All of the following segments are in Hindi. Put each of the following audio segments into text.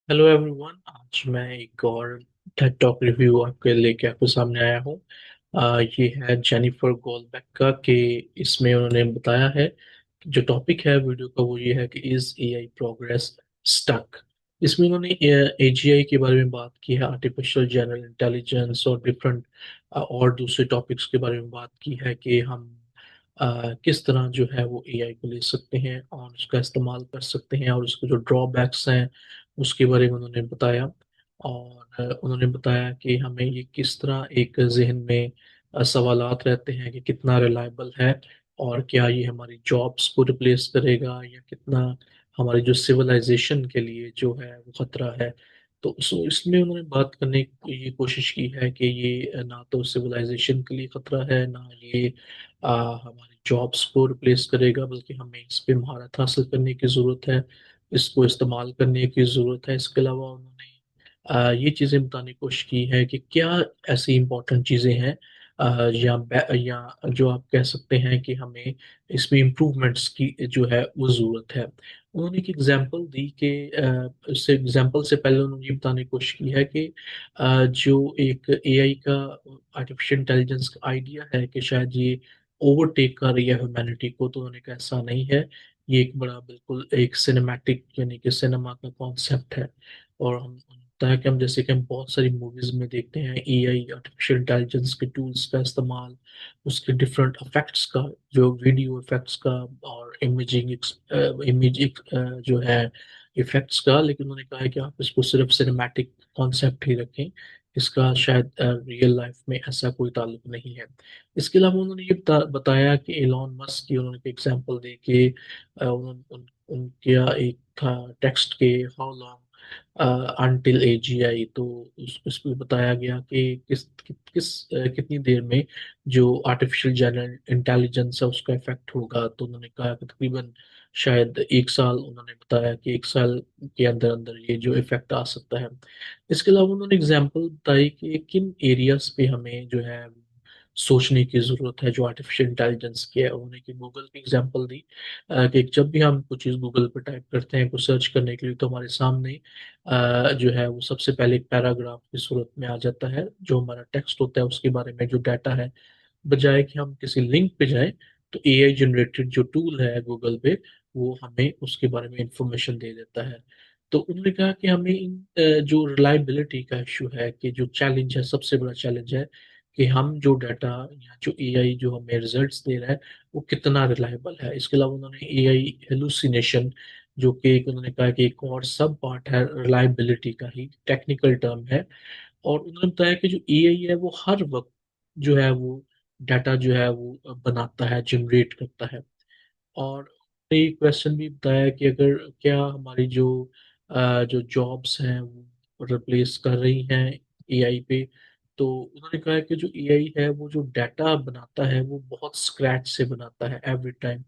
Hello everyone. आज मैं एक और टेड टॉक रिव्यू आपके सामने आया हूँ। ये है जेनिफर गोलबैक का कि इसमें उन्होंने बताया है कि जो टॉपिक है वीडियो का वो ये है कि इज एआई प्रोग्रेस स्टक। इसमें उन्होंने एजीआई के बारे में बात की है, आर्टिफिशियल जनरल इंटेलिजेंस और डिफरेंट और दूसरे टॉपिक्स के बारे में बात की है कि हम किस तरह जो है वो एआई को ले सकते हैं और उसका इस्तेमाल कर सकते हैं और उसके जो ड्रॉबैक्स हैं उसके बारे में उन्होंने बताया। और उन्होंने बताया कि हमें ये किस तरह एक जहन में सवालात रहते हैं कि कितना रिलायबल है और क्या ये हमारी जॉब्स को रिप्लेस करेगा या कितना हमारी जो सिविलाइजेशन के लिए जो है वो खतरा है। तो इसमें उन्होंने बात करने की ये कोशिश की है कि ये ना तो सिविलाइजेशन के लिए खतरा है ना ये हमारी जॉब्स को रिप्लेस करेगा, बल्कि हमें इस पे महारत हासिल करने की ज़रूरत है, इसको इस्तेमाल करने की ज़रूरत है। इसके अलावा उन्होंने ये चीज़ें बताने की कोशिश की है कि क्या ऐसी इम्पोर्टेंट चीज़ें हैं या जो आप कह सकते हैं कि हमें इसमें इम्प्रूवमेंट्स की जो है वो ज़रूरत है। उन्होंने एक एग्जांपल दी कि उससे एग्जांपल से पहले उन्होंने ये बताने की कोशिश की है कि जो एक एआई का आर्टिफिशियल इंटेलिजेंस का आइडिया है कि शायद ये ओवरटेक कर रही है ह्यूमैनिटी को, तो उन्होंने कहा ऐसा नहीं है। ये एक बड़ा बिल्कुल एक सिनेमैटिक यानी कि सिनेमा का कॉन्सेप्ट है। और हम होता है कि हम जैसे कि हम बहुत सारी मूवीज में देखते हैं एआई आर्टिफिशियल इंटेलिजेंस के टूल्स का इस्तेमाल, उसके डिफरेंट इफेक्ट्स का, जो वीडियो इफेक्ट्स का और इमेज जो है इफेक्ट्स का। लेकिन उन्होंने कहा है कि आप इसको सिर्फ सिनेमैटिक कॉन्सेप्ट ही रखें, इसका शायद रियल लाइफ में ऐसा कोई ताल्लुक नहीं है। इसके अलावा उन्होंने ये बताया कि एलॉन मस्क की उन्होंने एक एग्जांपल दे के उनके एक था टेक्स्ट के हाउ लॉन्ग अनटिल एजीआई। तो उस पे बताया गया कि कितनी देर में जो आर्टिफिशियल जनरल इंटेलिजेंस है उसका इफेक्ट होगा। तो उन्होंने कहा कि तकरीबन शायद 1 साल, उन्होंने बताया कि 1 साल के अंदर अंदर ये जो इफेक्ट आ सकता है। इसके अलावा उन्होंने एग्जाम्पल बताई कि किन एरियाज पे हमें जो है सोचने की जरूरत है जो आर्टिफिशियल इंटेलिजेंस की है। उन्होंने कि गूगल की एग्जांपल दी कि जब भी हम कुछ चीज़ गूगल पे टाइप करते हैं कुछ सर्च करने के लिए, तो हमारे सामने जो है वो सबसे पहले एक पैराग्राफ की सूरत में आ जाता है जो हमारा टेक्स्ट होता है उसके बारे में जो डाटा है। बजाय कि हम किसी लिंक पे जाएं, तो एआई जनरेटेड जो टूल है गूगल पे वो हमें उसके बारे में इंफॉर्मेशन दे देता है। तो उन्होंने कहा कि हमें जो रिलायबिलिटी का इशू है, कि जो चैलेंज है, सबसे बड़ा चैलेंज है कि हम जो डाटा या जो एआई जो हमें रिजल्ट्स दे रहा है वो कितना रिलायबल है। इसके अलावा उन्होंने एआई हेलुसिनेशन, जो कि एक उन्होंने कहा कि एक और सब पार्ट है रिलायबिलिटी का ही टेक्निकल टर्म है। और उन्होंने बताया कि जो एआई है वो हर वक्त जो है वो डाटा जो है वो बनाता है, जनरेट करता है। और एक क्वेश्चन भी बताया कि अगर क्या हमारी जो जॉब्स हैं वो रिप्लेस कर रही हैं एआई पे। तो उन्होंने कहा कि जो एआई है वो जो डाटा बनाता है वो बहुत स्क्रैच से बनाता है एवरी टाइम,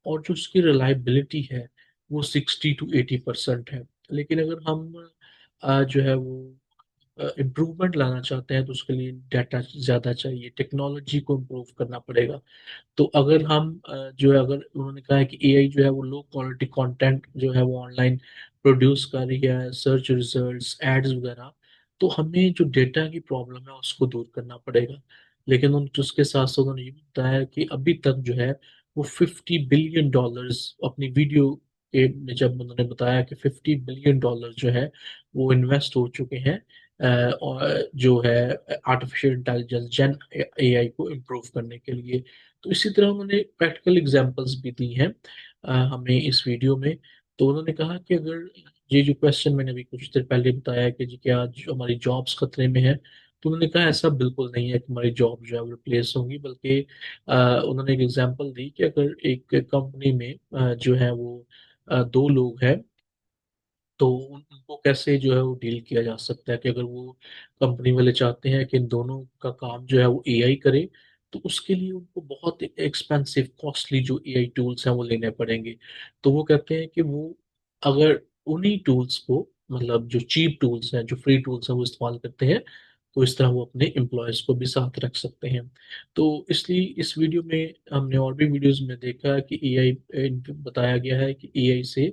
और जो उसकी रिलायबिलिटी है वो 60 to 80% है। लेकिन अगर हम जो है वो इम्प्रूवमेंट लाना चाहते हैं तो उसके लिए डाटा ज़्यादा चाहिए, टेक्नोलॉजी को इम्प्रूव करना पड़ेगा। तो अगर हम जो है, अगर उन्होंने कहा है कि एआई जो है वो लो क्वालिटी कंटेंट जो है वो ऑनलाइन प्रोड्यूस कर रही है, सर्च रिजल्ट्स एड्स वगैरह, तो हमें जो डेटा की प्रॉब्लम है उसको दूर करना पड़ेगा। लेकिन उसके साथ साथ उन्होंने ये भी बताया कि अभी तक जो है वो $50 बिलियन अपनी वीडियो के में, जब उन्होंने बताया कि $50 बिलियन जो है वो इन्वेस्ट हो चुके हैं और जो है आर्टिफिशियल इंटेलिजेंस जेन एआई को इम्प्रूव करने के लिए। तो इसी तरह उन्होंने प्रैक्टिकल एग्जांपल्स भी दी हैं हमें इस वीडियो में। तो उन्होंने कहा कि अगर ये जो क्वेश्चन मैंने अभी कुछ देर पहले बताया कि जी क्या जो हमारी जॉब्स खतरे में है, तो उन्होंने कहा ऐसा बिल्कुल नहीं है कि हमारी जॉब जो है वो रिप्लेस होंगी, बल्कि उन्होंने एक एग्जांपल दी कि अगर एक कंपनी में जो है वो 2 लोग हैं, तो उनको कैसे जो है वो डील किया जा सकता है कि अगर वो कंपनी वाले चाहते हैं कि इन दोनों का काम जो है वो एआई करे, तो उसके लिए उनको बहुत एक्सपेंसिव कॉस्टली जो एआई टूल्स हैं वो लेने पड़ेंगे। तो वो कहते हैं कि वो अगर उन्हीं टूल्स को, मतलब जो चीप टूल्स हैं जो फ्री टूल्स हैं वो इस्तेमाल करते हैं, तो इस तरह वो अपने एम्प्लॉयज को भी साथ रख सकते हैं। तो इसलिए इस वीडियो में हमने और भी वीडियोस में देखा कि एआई बताया गया है कि एआई से